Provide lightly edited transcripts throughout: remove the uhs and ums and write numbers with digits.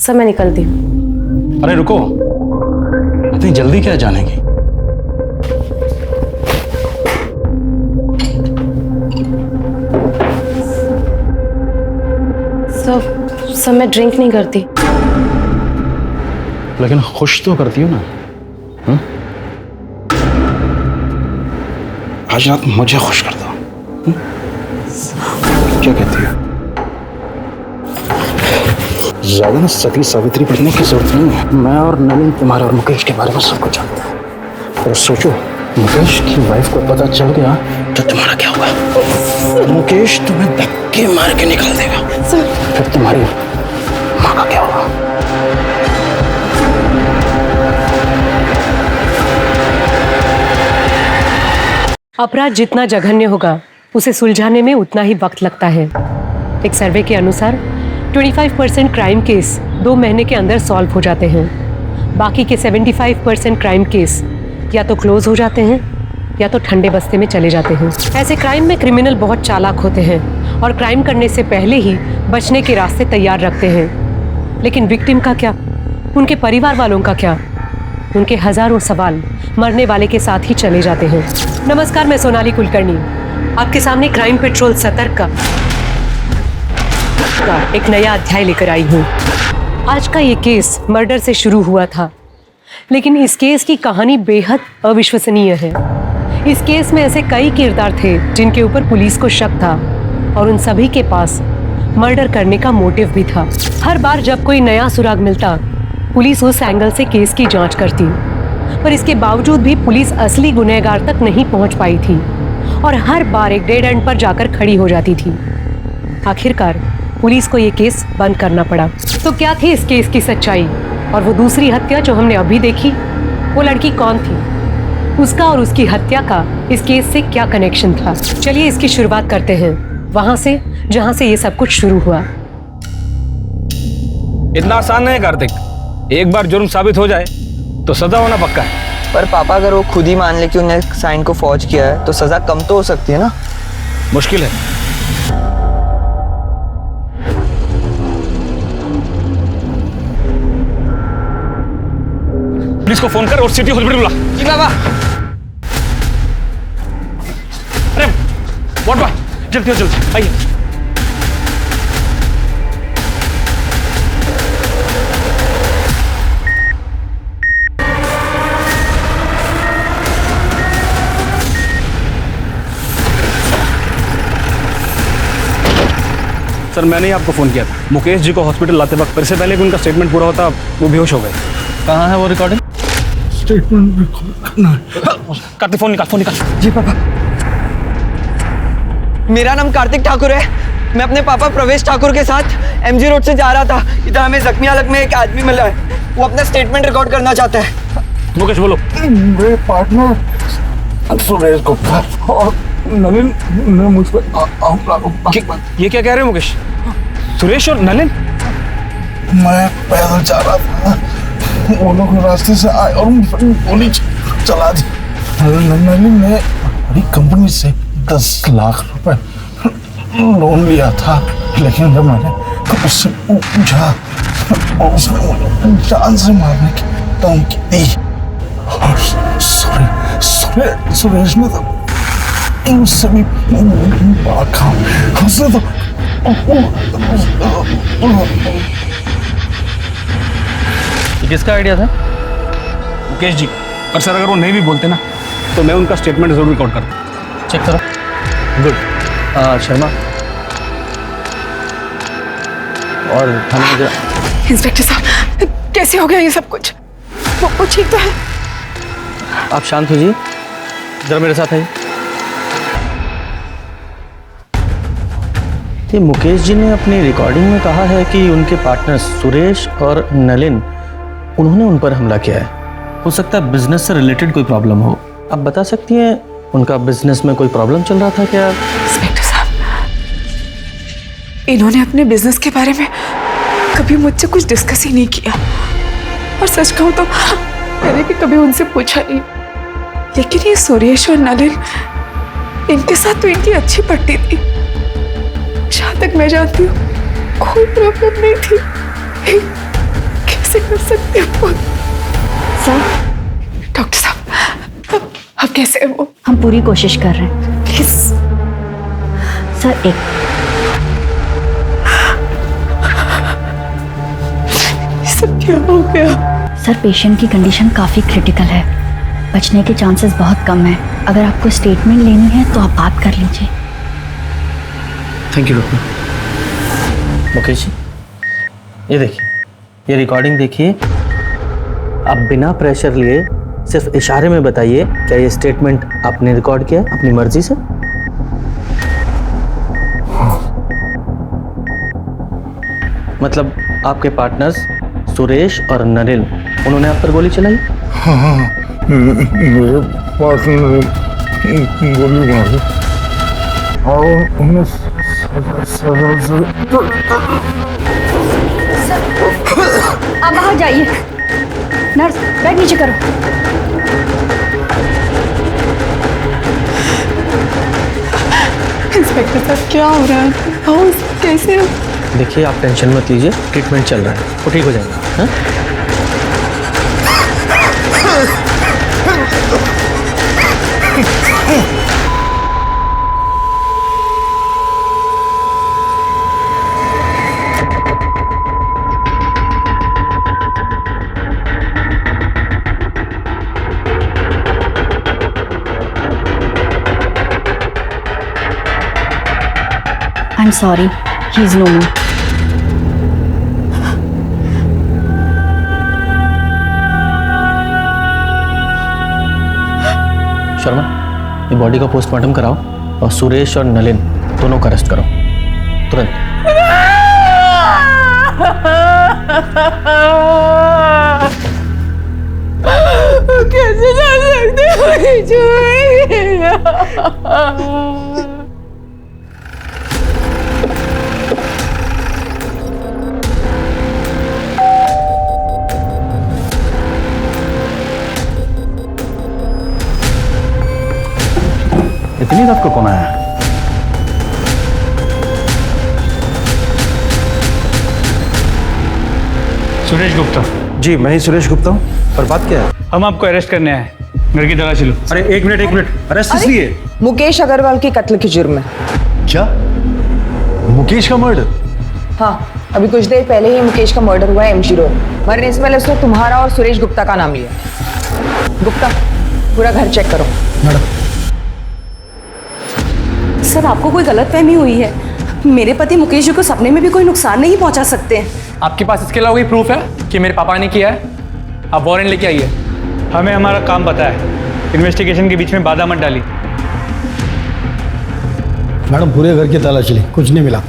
Sir मैं निकलती हूँ। अरे रुको, इतनी जल्दी क्या जाने की? सर मैं ड्रिंक नहीं करती। लेकिन खुश तो करती हो ना? आज रात मुझे खुश कर दो। क्या कहती है? ज्यादा ना सती सावित्री पढ़ने की जरूरत नहीं है। मैं और नलिन तुम्हारे और मुकेश के बारे में सब कुछ जानते हैं। और सोचो, मुकेश की वाइफ को पता चल गया तो तुम्हारा क्या होगा? मुकेश तुम्हें धक्के मार के निकाल देगा। फिर तुम्हारी माँ का क्या होगा? अपराध जितना जघन्य होगा उसे सुलझाने में उतना ही वक्त लगता है। एक सर्वे के अनुसार 25% क्राइम केस 2 महीने के अंदर सॉल्व हो जाते हैं। बाकी के 75% क्राइम केस या तो क्लोज हो जाते हैं या तो ठंडे बस्ते में चले जाते हैं। ऐसे क्राइम में क्रिमिनल बहुत चालाक होते हैं और क्राइम करने से पहले ही बचने के रास्ते तैयार रखते हैं। लेकिन विक्टिम का क्या? उनके परिवार वालों का क्या? उनके हजारों सवाल मरने वाले के साथ ही चले जाते हैं। नमस्कार, मैं सोनाली कुलकर्णी आपके सामने क्राइम पेट्रोल सतर्क का एक नया अध्याय लेकर आई हूँ। आज का ये केस मर्डर से शुरू हुआ था, लेकिन इस केस की कहानी बेहद अविश्वसनीय है। इस केस में ऐसे कई किरदार थे जिनके ऊपर पुलिस को शक था और उन सभी के पास मर्डर करने का मोटिव भी था। हर बार जब कोई नया सुराग मिलता, पुलिस उस एंगल से केस की जांच करती, पर इसके बावजूद भी पुलिस असली गुनहगार तक नहीं पहुंच पाई थी और हर बार एक डेड एंड पर जाकर खड़ी हो जाती थी। आखिरकार पुलिस को ये केस बंद करना पड़ा। तो क्या थी इस केस की सच्चाई? और वो दूसरी हत्या जो हमने अभी देखी, वो लड़की कौन थी? उसका और उसकी हत्या का इस केस से क्या कनेक्शन था? चलिए इसकी शुरुआत करते हैं वहां से जहां से ये सब कुछ शुरू हुआ। इतना आसान नहीं है कार्तिक। एक बार जुर्म साबित हो जाए तो सजा होना पक्का है। पर पापा, अगर वो खुद ही मान ले कि उन्हें साइन को फॉर्ज किया है तो सजा कम तो हो सकती है ना? मुश्किल है। पुलिस को फोन कर और सिटी हॉस्पिटल बुला। जी बाबा। अरे व्हाट बॉय, जल्दी जल्दी आइए। सर मैंने ही आपको फोन किया था। मुकेश जी को हॉस्पिटल लाते वक्त इससे पहले कि उनका स्टेटमेंट पूरा होता वो बेहोश हो गए। कहाँ है वो रिकॉर्डिंग? स्टेटमेंट रिकॉर्ड करना है। कार्तिक फोन निकाल। जी पापा। मेरा नाम कार्तिक ठाकुर है। मैं अपने पापा प्रवेश ठाकुर के साथ एमजी रोड से जा रहा था। इधर हमें जख्मी हालत में एक आदमी मिला है, वो अपना स्टेटमेंट रिकॉर्ड करना चाहता है। मुकेश बोलो। मेरे पार्टनर सुरेश गुप्ता और नलिन ने मुझ पर ये क्या कह रहे हो मुकेश? सुरेश और नलिन? मैं पैदल जा रहा था, वो लोग रास्ते से आए और गोली चला दी। नलिन ने बड़ी कंपनी से 10 लाख रुपए लोन लिया था, लेकिन जब मैंने उससे पूछा और उसने मुझे जान से मारने की धमकी दी। और सुरेश ने तो उससे भी बड़ा काम, उसने तो किसका आइडिया था? मुकेश जी। पर सर अगर वो नहीं भी बोलते ना तो मैं उनका स्टेटमेंट जरूर रिकॉर्ड करता। चेक करो। गुड। शर्मा और थाने में इंस्पेक्टर साहब, कैसे हो गया ये सब कुछ? वो ठीक तो है? आप शांत हो जी, जरा मेरे साथ आइए। ये मुकेश जी ने अपनी रिकॉर्डिंग में कहा है कि उनके पार्टनर सुरेश और नलिन, उन्होंने उन पर हमला किया है। हो सकता है बिजनेस से रिलेटेड कोई प्रॉब्लम हो। आप बता सकती हैं उनका बिजनेस में कोई प्रॉब्लम चल रहा था क्या? इंस्पेक्टर साहब, इन्होंने अपने बिजनेस के बारे में कभी मुझसे कुछ डिस्कस ही नहीं किया, और सच कहूं तो मैंने भी कभी उनसे पूछा नहीं। लेकिन ये सुरेश और नलिन, इनके साथ तो इनकी अच्छी पड़ती थी। जहां तक मैं जानती हूँ कोई प्रॉब्लम नहीं थी। कैसे है वो? हम पूरी कोशिश कर रहे हैं। प्लीज सर एक सब क्या हो गया? सर पेशेंट की कंडीशन काफ़ी क्रिटिकल है, बचने के चांसेस बहुत कम है। अगर आपको स्टेटमेंट लेनी है तो आप बात कर लीजिए। Thank you doctor. Mukesh ji, ये देखिए, ये रिकॉर्डिंग देखिए। आप बिना प्रेशर लिए सिर्फ इशारे में बताइए, क्या ये स्टेटमेंट आपने रिकॉर्ड किया अपनी मर्जी से? मतलब आपके पार्टनर्स सुरेश और नरेन, उन्होंने आप पर गोली चलाई? हाँ, मेरे पार्टनर ने गोली मारी और उन्हें आप बाहर जाइए। नर्स बैग नीचे करो। इंस्पेक्टर साहब क्या हो रहा है? हाउस कैसे है? देखिए, आप टेंशन मत लीजिए, ट्रीटमेंट चल रहा है, वो ठीक हो जाएगा। हाँ? I'm sorry, he's no more. Sharma, ये बॉडी का पोस्टमार्टम कराओ और सुरेश और नलिन दोनों को अरेस्ट करो तुरंत। कैसे जा सकते हो? इतनी रात को कौन आया? सुरेश गुप्ता। जी, मैं ही सुरेश गुप्ता हूँ। पर बात क्या है? हम आपको अरेस्ट करने आए हैं। घर की तलाशी लो। अरे एक मिनट, अरेस्ट किस लिए? मुकेश अग्रवाल की कत्ल के जुर्म में। क्या? मुकेश का मर्डर? हाँ, अभी कुछ देर पहले ही मुकेश का मर्डर हुआ है एमजी रोड। मरने से पहले उसने तुम्हारा और सुरेश गुप्ता का नाम लिया। गुप्ता, पूरा घर चेक करो। मैडम, सर आपको कोई गलतफहमी हुई है। मेरे पति मुकेश जी को सपने में भी कोई नुकसान नहीं पहुंचा सकते हैं। आपके पास इसके अलावा कोई प्रूफ है कि मेरे पापा ने किया है? आप वारंट लेके आइए। हमें हमारा काम पता है, इन्वेस्टिगेशन के बीच में बाधा मत डाली। मैडम, पूरे घर की तलाशी ली, कुछ नहीं मिला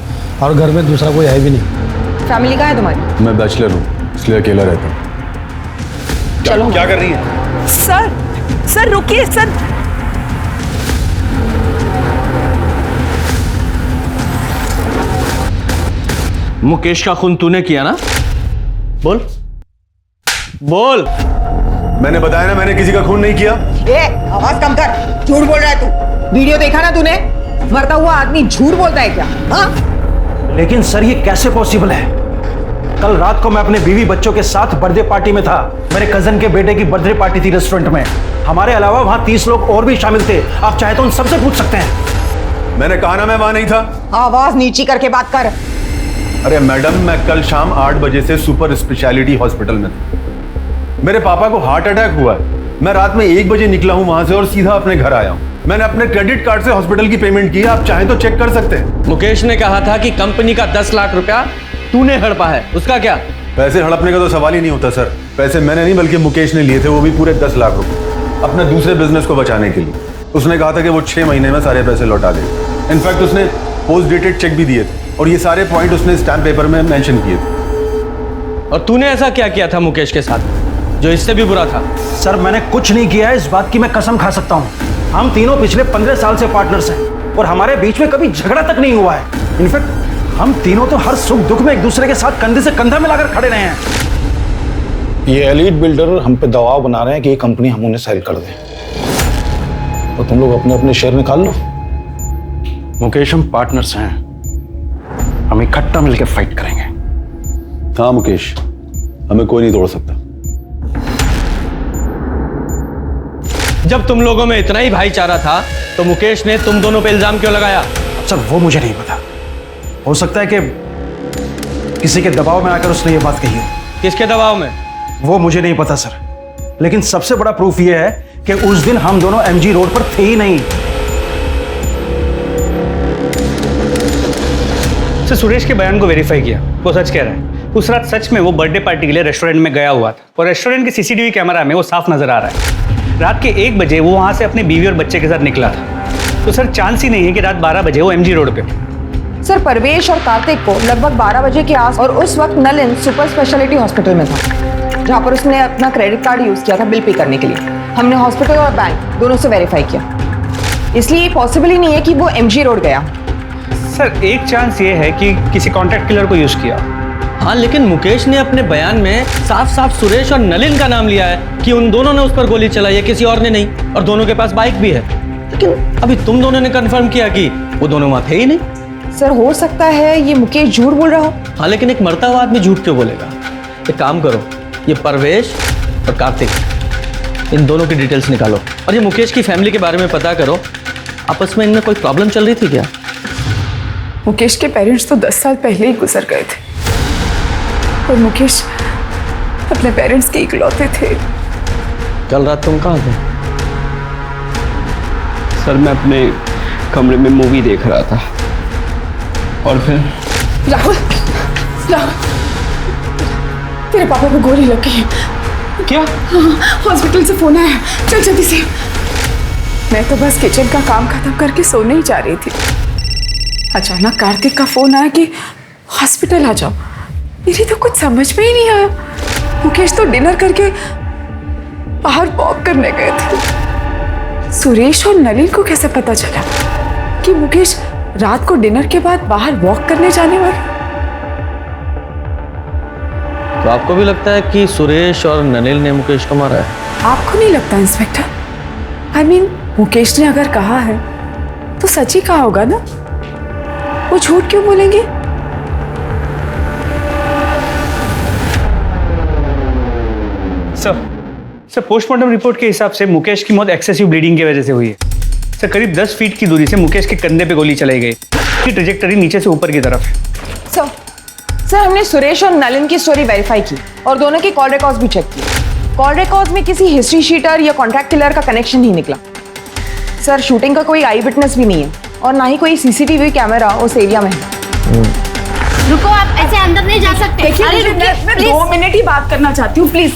और घर में दूसरा कोई है भी नहीं। फैमिली कहाँ है तुम्हारी? मैं बैचलर हूँ, इसलिए अकेला रहता हूँ। चलो। क्या कर रही है? सर रुकिए सर। मुकेश का खून तूने किया ना? बोल बोल। मैंने बताया ना, मैंने किसी का खून नहीं किया। आवाज कम कर, झूठ बोल रहा है तू। वीडियो देखा ना तूने? मरता हुआ आदमी झूठ बोलता है क्या? हाँ? लेकिन सर, ये कैसे पॉसिबल है? कल रात को मैं अपने बीवी बच्चों के साथ बर्थडे पार्टी में था। मेरे कजन के बेटे की बर्थडे पार्टी थी रेस्टोरेंट में। हमारे अलावा वहां 30 लोग और भी शामिल थे। आप चाहे तो उन सबसे पूछ सकते हैं। मैंने कहा ना मैं वहां नहीं था। आवाज नीची करके बात कर। अरे मैडम, मैं कल शाम 8 बजे से सुपर स्पेशलिटी हॉस्पिटल में था। मेरे पापा को हार्ट अटैक हुआ है। मैं रात में 1 बजे निकला हूं वहां से और सीधा अपने घर आया हूं। मैंने अपने क्रेडिट कार्ड से हॉस्पिटल की पेमेंट की। आप चाहें तो चेक कर सकते हैं। मुकेश ने कहा था कि कंपनी का 10 लाख रुपया तूने हड़पा है, उसका क्या? पैसे हड़पने का तो सवाल ही नहीं होता सर। पैसे मैंने नहीं बल्कि मुकेश ने लिए थे, वो भी पूरे 10 लाख रुपए, अपने दूसरे बिजनेस को बचाने के लिए। उसने कहा था कि वो 6 महीने में सारे पैसे लौटा देगा। इनफैक्ट उसने पोस्ट डेटेड चेक भी दिए थे और ये सारे पॉइंट उसने स्टैम्प पेपर में मेंशन किए थे। और तूने ऐसा क्या किया था मुकेश के साथ जो इससे भी बुरा था? सर, मैंने कुछ नहीं किया है, इस बात की मैं कसम खा सकता हूँ। हम तीनों पिछले 15 साल से पार्टनर्स हैं और हमारे बीच में कभी झगड़ा तक नहीं हुआ है। इनफैक्ट हम तीनों तो हर सुख दुख में एक दूसरे के साथ कंधे से कंधा मिलाकर खड़े रहे हैं। ये एलीट बिल्डर हम पे दबाव बना रहे हैं कि ये कंपनी हम उन्हें सेल कर दें, तो तुम लोग अपने अपने शेयर निकाल लो। मुकेश, हम पार्टनर्स हैं, हम इकट्ठा मिलकर फाइट करेंगे। हाँ मुकेश, हमें कोई नहीं तोड़ सकता। जब तुम लोगों में इतना ही भाईचारा था तो मुकेश ने तुम दोनों पे इल्जाम क्यों लगाया? सर वो मुझे नहीं पता, हो सकता है कि किसी के दबाव में आकर उसने ये बात कही हो। किसके दबाव में? वो मुझे नहीं पता सर, लेकिन सबसे बड़ा प्रूफ ये है कि उस दिन हम दोनों एमजी रोड पर थे ही नहीं। सर सुरेश के बयान को वेरीफाई किया, वो सच कह रहा है। उस रात सच में वो बर्थडे पार्टी के लिए रेस्टोरेंट में गया हुआ था और रेस्टोरेंट के सीसीटीवी कैमरा में वो साफ नजर आ रहा है। रात के 1 बजे वो वहां से अपनी बीवी और बच्चे के साथ निकला था। तो सर चांस ही नहीं है कि रात 12 बजे वो एमजी रोड पे। सर परवेश और कार्तिक को लगभग 12 बजे के आस और उस वक्त नलिन सुपर स्पेशलिटी हॉस्पिटल में था, जहां पर उसने अपना क्रेडिट कार्ड यूज किया था बिल पे करने के लिए। हमने हॉस्पिटल और बैंक दोनों से वेरीफाई किया, इसलिए पॉसिबल ही नहीं है कि वो एमजी रोड गया। सर एक चांस ये है कि किसी कॉन्ट्रैक्ट किलर को यूज किया। हाँ, लेकिन मुकेश ने अपने बयान में साफ साफ सुरेश और नलिन का नाम लिया है कि उन दोनों ने उस पर गोली चलाई है, किसी और ने नहीं, और दोनों के पास बाइक भी है। लेकिन अभी तुम दोनों ने कंफर्म किया कि वो दोनों वहां थे ही नहीं। सर हो सकता है ये मुकेश झूठ बोल रहा हो। हाँ, लेकिन एक मरता हुआ आदमी झूठ क्यों बोलेगा? एक काम करो, ये परवेश और कार्तिक, इन दोनों की डिटेल्स निकालो और ये मुकेश की फैमिली के बारे में पता करो। आपस में इनमें कोई प्रॉब्लम चल रही थी क्या? मुकेश के पेरेंट्स तो 10 साल पहले ही गुजर गए थे और मुकेश अपने पेरेंट्स के इकलौते थे। कल रात तुम कहाँ थे? सर मैं अपने कमरे में मूवी देख रहा था और फिर राहुल, राहुल, तेरे पापा को गोली लग गई। क्या? हॉस्पिटल से फोन आया, चल जल्दी से। मैं तो बस किचन का काम खत्म करके सोने ही जा रही थी, अचानक कार्तिक का फोन आया कि हॉस्पिटल आ जाओ। मेरी तो कुछ समझ में ही नहीं आया। मुकेश तो डिनर करके बाहर वॉक करने गए थे। सुरेश और नलिन को कैसे पता चला कि मुकेश रात को डिनर के बाद बाहर वॉक करने जाने वाला? तो आपको भी लगता है कि सुरेश और नलिन ने मुकेश को मारा है? आपको नहीं लगता इंस्पेक्टर? I mean, मुकेश ने अगर कहा है तो सच ही कहा होगा ना, वो झूठ क्यों बोलेंगे? सर पोस्टमार्टम रिपोर्ट के हिसाब से मुकेश की मौत एक्सेसिव ब्लीडिंग की वजह से हुई है। सर करीब 10 फीट की दूरी से मुकेश के कंधे पे गोली चलाई गई, की ट्रेजेक्टरी नीचे से ऊपर की तरफ है। सर हमने सुरेश और नलिन की स्टोरी वेरीफाई की और दोनों के कॉल रिकॉर्ड्स भी चेक किए। कॉल रिकॉर्ड्स में किसी हिस्ट्री शीटर या कॉन्ट्रैक्ट किलर का कनेक्शन नहीं निकला। सर शूटिंग का कोई आई विटनेस भी नहीं है और ना ही कोई सीसीटीवी कैमरा उस एरिया में है। रुको, आप ऐसे अंदर नहीं जा सकते। देखिए, अरे मैं 2 मिनट ही बात करना चाहती हूँ, प्लीज।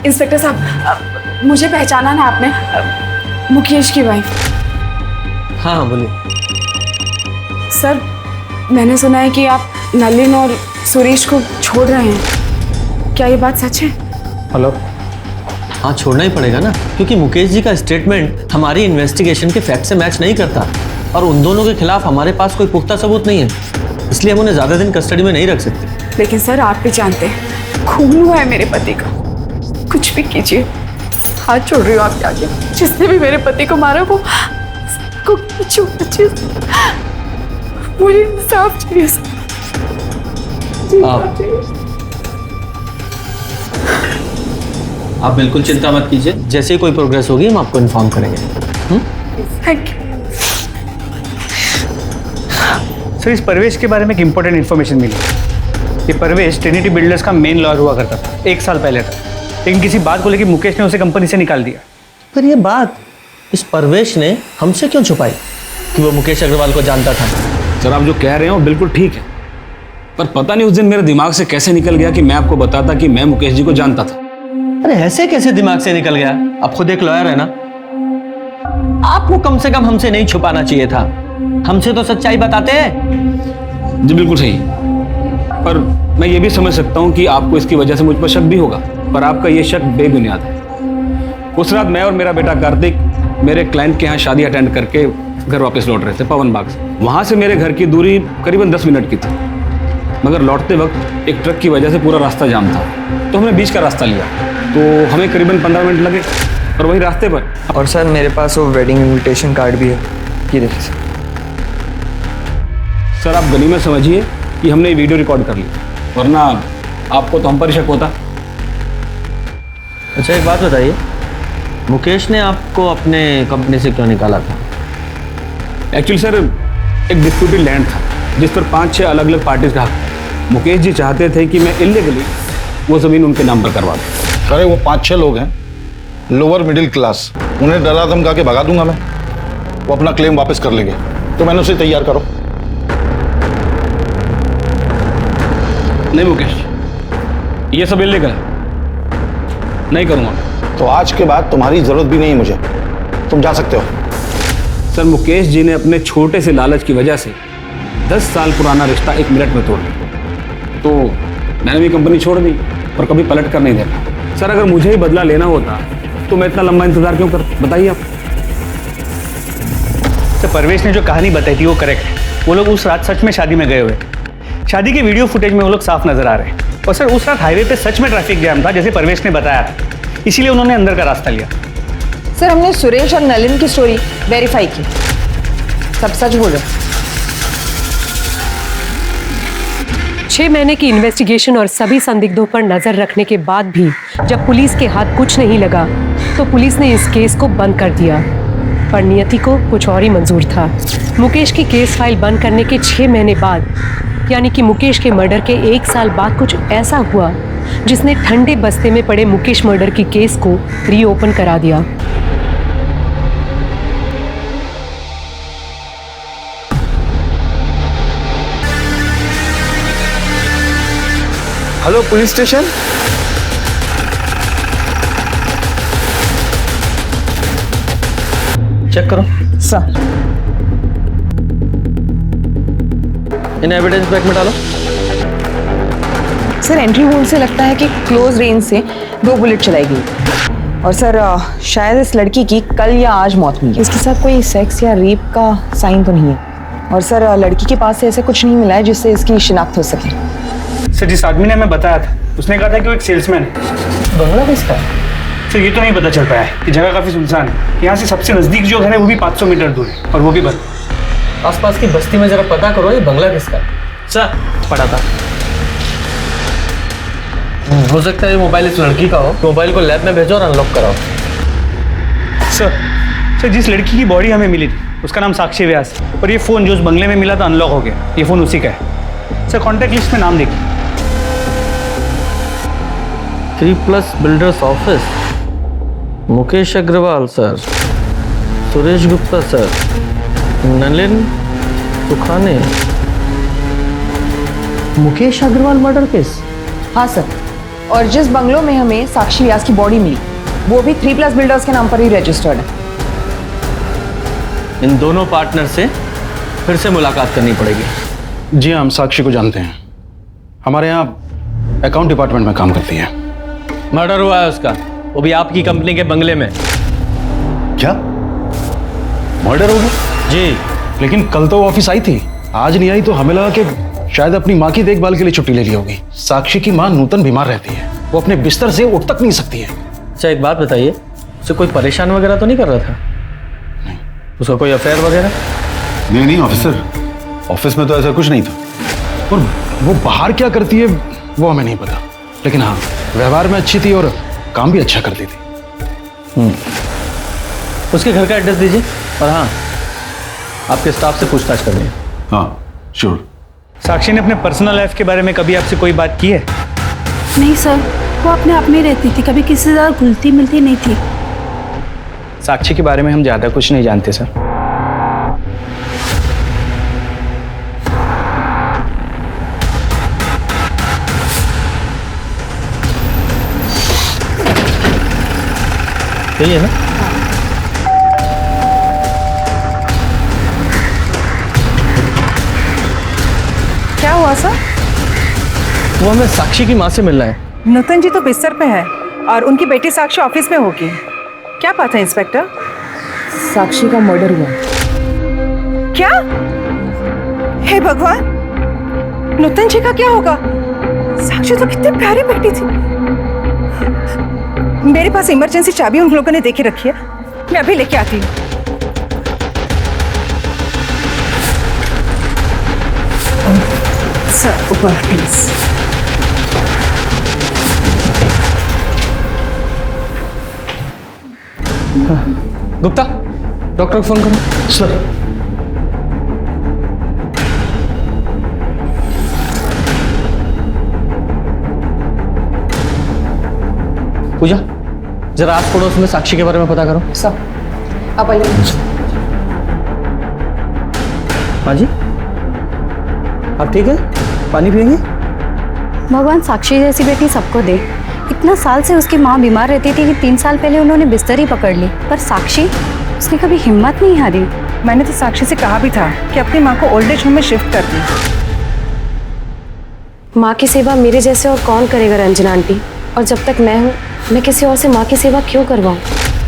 इंस्पेक्टर साहब, मुझे पहचाना ना आपने? मुकेश की वाइफ। हाँ बोलिए। सर मैंने सुना है कि आप नलिन और सुरेश को छोड़ रहे हैं, क्या ये बात सच है? हेलो। हाँ, छोड़ना ही पड़ेगा ना, क्योंकि मुकेश जी का स्टेटमेंट हमारी इन्वेस्टिगेशन के फैक्ट से मैच नहीं करता और उन दोनों के खिलाफ हमारे पास कोई पुख्ता सबूत नहीं है, इसलिए हम उन्हें ज्यादा दिन कस्टडी में नहीं रख सकते। लेकिन सर आप भी जानते हैं, खून हुआ है मेरे पति का। कुछ भी कीजिए, हाथ छोड़ रही हूँ आपके आगे। जिसने भी मेरे पति को मारा वो मुझे इंसाफ चाहिए। आप बिल्कुल चिंता मत कीजिए, जैसे ही कोई प्रोग्रेस होगी हम आपको इन्फॉर्म करेंगे। Thank you. सर इस परवेश के बारे में एक इंपॉर्टेंट इन्फॉर्मेशन मिली। ये परवेश ट्रिनिटी बिल्डर्स का मेन लॉयर हुआ करता था 1 साल पहले तक, लेकिन किसी बात को लेकर मुकेश ने उसे कंपनी से निकाल दिया। पर ये बात इस परवेश ने हमसे क्यों छुपाई कि वो मुकेश अग्रवाल को जानता था? सर आप जो कह रहे हो बिल्कुल ठीक है, पर पता नहीं उस दिन मेरे दिमाग से कैसे निकल गया कि मैं आपको बताता कि मैं मुकेश जी को जानता था। अरे ऐसे कैसे दिमाग से निकल गया? आप खुद एक लॉयर है ना, आपको कम से कम हमसे नहीं छुपाना चाहिए था, हमसे तो सच्चाई बताते हैं। जी बिल्कुल सही, पर मैं ये भी समझ सकता हूँ कि आपको इसकी वजह से मुझ पर शक भी होगा, पर आपका ये शक बेबुनियाद है। उस रात मैं और मेरा बेटा कार्तिक मेरे क्लाइंट के यहाँ शादी अटेंड करके घर वापस लौट रहे थे पवन बाग से। वहाँ से मेरे घर की दूरी करीबन 10 मिनट की थी, मगर लौटते वक्त एक ट्रक की वजह से पूरा रास्ता जाम था, तो हमने बीच का रास्ता लिया, तो हमें करीबन 15 मिनट लगे। और वही रास्ते पर और सर मेरे पास वो वेडिंग इनविटेशन कार्ड भी है, ये देखिए सर। आप गनीमत समझिए कि हमने ये वीडियो रिकॉर्ड कर ली, वरना आपको तो हम पर शक होता। अच्छा एक बात बताइए, मुकेश ने आपको अपने कंपनी से क्यों निकाला था? एक्चुअली सर एक डिस्प्यूटेड लैंड था जिस पर 5-6 अलग अलग पार्टीज का हक था। मुकेश जी चाहते थे कि मैं इलीगली वो ज़मीन उनके नाम पर करवा दूँ। अरे वो 5-6 लोग हैं, लोअर मिडिल क्लास, उन्हें डरा धमका के भगा दूंगा मैं। वो अपना क्लेम वापस कर लेंगे, तो मैंने उसे तैयार करो। नहीं मुकेश, ये सब इलीगल है, नहीं करूँगा। तो आज के बाद तुम्हारी जरूरत भी नहीं है मुझे, तुम जा सकते हो। सर मुकेश जी ने अपने छोटे से लालच की वजह से 10 साल पुराना रिश्ता 1 मिनट में तोड़ दिया, तो मैंने भी कंपनी छोड़ दी और कभी पलट कर नहीं देना। सर अगर मुझे ही बदला लेना होता तो मैं इतना लंबा इंतजार क्यों कर, बताइए आप। सर परवेश ने जो कहानी बताई थी वो करेक्ट है। वो लोग उस रात सच में शादी में गए हुए। शादी के वीडियो फुटेज में वो लोग साफ नजर आ रहे हैं। और सर उस रात हाईवे पे सच में ट्रैफिक जैम था जैसे परवेश ने बताया था, इसीलिए उन्होंने अंदर का रास्ता लिया। सर हमने सुरेश और नलिन की स्टोरी वेरीफाई की, सब सच बोले। 6 महीने की इन्वेस्टिगेशन और सभी संदिग्धों पर नजर रखने के बाद भी जब पुलिस के हाथ कुछ नहीं लगा तो पुलिस ने इस केस को बंद कर दिया। पर नियति को कुछ और ही मंजूर था। मुकेश की केस फाइल बंद करने के 6 महीने बाद, यानी कि मुकेश के मर्डर के 1 साल बाद कुछ ऐसा हुआ जिसने ठंडे बस्ते में पड़े मुकेश मर्डर की केस को रीओपन करा दिया। Hello police station. चेक करो सर। इन एविडेंस बैग में डालो। सर एंट्री वोल्ट से लगता है कि क्लोज रेंज से 2 बुलेट चलाई गई। और सर शायद इस लड़की की कल या आज मौत हुई है। इसके साथ कोई सेक्स या रेप का साइन तो नहीं है। और सर लड़की के पास से ऐसा कुछ नहीं मिला है जिससे इसकी शिनाख्त हो सके। सर जिस आदमी ने हमें बताया था उसने कहा था कि वो एक सेल्समैन है। बंगला किसका? सर ये तो नहीं पता चल पाया है कि जगह काफी सुनसान है। यहाँ से सबसे नजदीक जो घर है वो भी 500 मीटर दूर है और वो भी बंद। आसपास की बस्ती में जरा पता करो ये बंगला किसका? सर पढ़ा था। हो सकता है ये मोबाइल इस लड़की का हो। मोबाइल को लैब में भेजो और अनलॉक कराओ। सर जिस लड़की की बॉडी हमें मिली थी उसका नाम साक्षी व्यास है और ये फोन जो उस बंगले में मिला था अनलॉक हो गया। ये फोन उसी का है। सर कॉन्टैक्ट लिस्ट में नाम देखिए। 3+ builders office, Mukesh Agarwal sir, Suresh Gupta sir, Nalin Sukhane. Mukesh Agarwal murder case? हाँ सर। और जिस बंगलों में हमें साक्षी व्यास की बॉडी मिली वो भी 3+ बिल्डर्स के नाम पर ही रजिस्टर्ड है। इन दोनों पार्टनर से फिर से मुलाकात करनी पड़ेगी। जी हम साक्षी को जानते हैं, हमारे यहाँ अकाउंट डिपार्टमेंट में काम करती है। मर्डर हुआ है उसका, वो भी आपकी कंपनी के बंगले में। क्या मर्डर हो गया? जी। लेकिन कल तो वो ऑफिस आई थी, आज नहीं आई, तो हमें लगा कि शायद अपनी माँ की देखभाल के लिए छुट्टी ले ली होगी। साक्षी की माँ नूतन बीमार रहती है, वो अपने बिस्तर से उठ तक नहीं सकती है। अच्छा एक बात बताइए, उसे कोई परेशान वगैरह तो नहीं कर रहा था? नहीं। उसका कोई अफेयर वगैरह? नहीं ऑफिसर, ऑफिस में तो ऐसा कुछ नहीं था। और वो बाहर क्या करती है वो हमें नहीं पता, लेकिन हाँ व्यवहार में अच्छी थी और काम भी अच्छा करती थी। उसके घर का एड्रेस दीजिए और हाँ आपके स्टाफ से पूछताछ करनी है। हाँ श्योर। साक्षी ने अपने पर्सनल लाइफ के बारे में कभी आपसे कोई बात की है? नहीं सर, वो अपने आप में रहती थी, कभी किसी से ज़्यादा घुलती मिलती नहीं थी। साक्षी के बारे में हम ज़्यादा कुछ नहीं जानते सर। यही है ना? क्या हुआ सर? वो हमें साक्षी की माँ से मिलना है। नूतन जी तो बिस्तर पे है और उनकी बेटी साक्षी ऑफिस में होगी। क्या बात है इंस्पेक्टर? साक्षी का मर्डर हुआ। क्या? हे भगवान, नूतन जी का क्या होगा? साक्षी तो कितनी प्यारी बेटी थी। मेरे पास इमरजेंसी चाबी उन लोगों ने देके रखी है, मैं अभी लेके आती हूँ। सर ऊपर प्लीज। गुप्ता डॉक्टर को फोन करो। सर पूजा, जरा आस पड़ोस में साक्षी के बारे में पता करो। सब आप आइए। हाँ जी, आप ठीक है? पानी पियेंगे? भगवान साक्षी जैसी बेटी सबको दे। इतना साल से उसकी माँ बीमार रहती थी कि 3 साल पहले उन्होंने बिस्तर ही पकड़ ली, पर साक्षी, उसने कभी हिम्मत नहीं हारी। मैंने तो साक्षी से कहा भी था कि अपनी माँ को ओल्ड एज होम में शिफ्ट कर दी। माँ की सेवा मेरे जैसे और कौन करेगा रंजना आंटी? और जब तक मैं हूँ, मैं किसी और से माँ की सेवा क्यों करवाऊँ?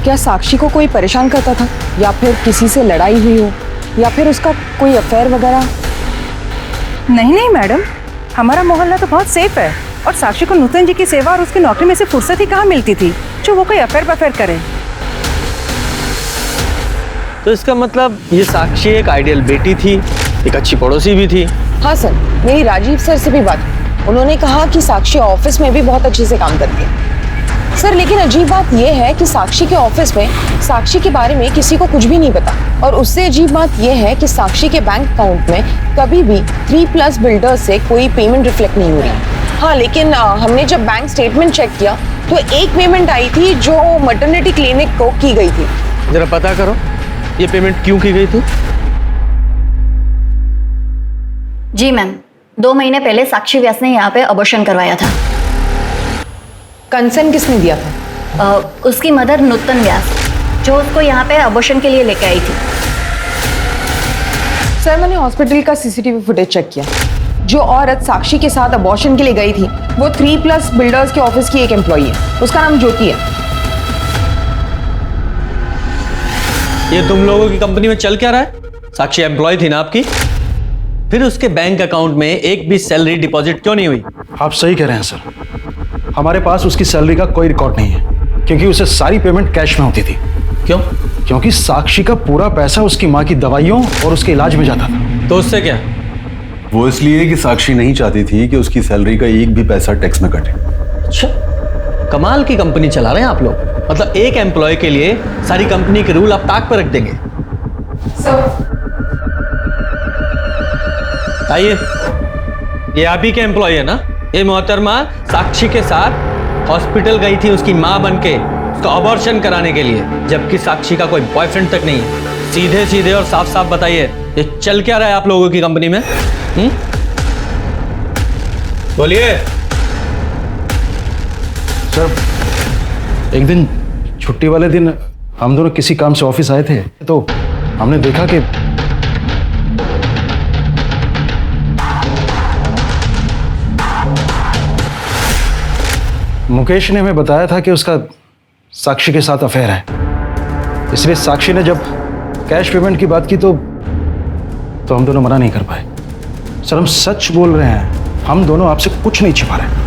क्या साक्षी को कोई परेशान करता था, या फिर किसी से लड़ाई हुई हो, या फिर उसका कोई अफेयर वगैरह? नहीं नहीं मैडम, हमारा मोहल्ला तो बहुत सेफ है और साक्षी को नूतन जी की सेवा और उसकी नौकरी में से फुर्सत ही कहाँ मिलती थी जो वो कोई अफेयर करे। तो इसका मतलब ये साक्षी एक आइडियल बेटी थी, एक अच्छी पड़ोसी भी थी। हाँ सर, मेरी राजीव सर से भी बात हुई। उन्होंने कहा कि साक्षी ऑफिस में भी बहुत अच्छे से काम करती है। सर लेकिन अजीब बात यह है कि साक्षी के ऑफिस में साक्षी के बारे में किसी को कुछ भी नहीं पता, और उससे अजीब बात यह है कि साक्षी के बैंक अकाउंट में कभी भी 3+ बिल्डर्स से कोई पेमेंट रिफ्लेक्ट नहीं हो रही। हाँ, लेकिन हमने जब बैंक स्टेटमेंट चेक किया तो एक पेमेंट आई थी जो मैटरनिटी क्लिनिक को की गई थी। जरा पता करो ये पेमेंट क्यों की गई थी। जी मैम, 2 महीने पहले साक्षी व्यास ने यहाँ पे अबॉर्शन करवाया था। कंसर्न किसने दिया था? उसकी मदर नूतन व्यास, जो उसको यहाँ पे अबॉर्शन के लिए लेके आई थी। सर मैंने हॉस्पिटल का सीसीटीवी फुटेज चेक किया। जो औरत साक्षी के साथ अबॉर्शन के लिए गई थी वो 3+ बिल्डर्स के ऑफिस की एक एम्प्लॉई है। उसका नाम ज्योति है। ये तुम लोगों की कंपनी में चल क्या रहा है? साक्षी एम्प्लॉय थी ना आपकी, फिर उसके बैंक अकाउंट में एक भी सैलरी डिपॉजिट क्यों नहीं हुई? आप सही कह रहे हैं सर, हमारे पास उसकी सैलरी का कोई रिकॉर्ड नहीं है, क्योंकि उसे सारी पेमेंट कैश में होती थी। क्यों? क्योंकि साक्षी का पूरा पैसा उसकी माँ की दवाइयों और उसके इलाज में जाता था। तो उससे क्या? वो इसलिए कि साक्षी नहीं चाहती थी कि उसकी सैलरी का एक भी पैसा टैक्स में कटे। अच्छा, कमाल की कंपनी चला रहे हैं आप लोग। मतलब एक एम्प्लॉय के लिए सारी कंपनी के रूल आप ताक पर रख देंगे। आइए, ये आप ही के एम्प्लॉय है ना? ये मोहतरमा साक्षी के साथ हॉस्पिटल गई थी उसकी माँ बनके उसका अबॉर्शन कराने के लिए, जबकि साक्षी का कोई बॉयफ्रेंड तक नहीं है। सीधे सीधे और साफ साफ बताइए, ये चल क्या रहा है आप लोगों की कंपनी में? बोलिए। सर एक दिन छुट्टी वाले दिन हम दोनों किसी काम से ऑफिस आए थे, तो हमने देखा कि मुकेश ने हमें बताया था कि उसका साक्षी के साथ अफेयर है। इसलिए साक्षी ने जब कैश पेमेंट की बात की तो हम दोनों मना नहीं कर पाए। सर हम सच बोल रहे हैं, हम दोनों आपसे कुछ नहीं छिपा रहे।